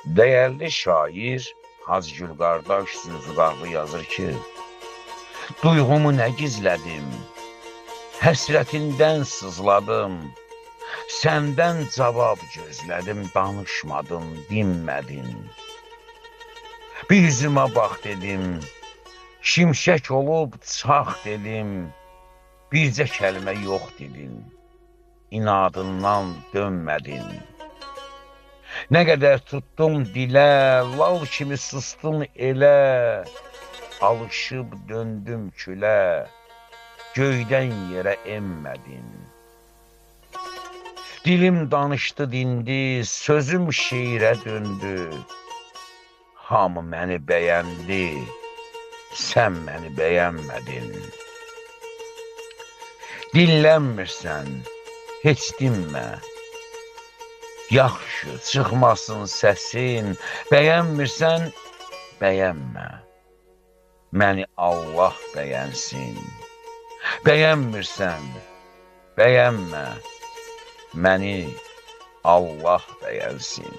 Değerli şair Hacıgül qardaş Zülfüqarlı yazır ki, duyğumu nə gizlədim, həsrətindən sızladım, səndən cavab gözlədim, danışmadın, dinmədin. Bir üzümə bax dedim, şimşək olub çax dedim, bircə kəlmə yox dedim, inadından dönmədin. Nə qədər tutdum dilə, lal kimi sustum elə, alışıb döndüm külə, göydən yerə enmədin. Dilim danışdı dindi, sözüm şeirə döndü, hamı məni bəyəndi, sən məni bəyənmədin. Dinlənmirsən, heç dinmə, yaxşı çıxmasın səsin, bəyənmirsən, bəyənmə, məni Allah bəyənsin. Bəyənmirsən, bəyənmə, məni Allah bəyənsin.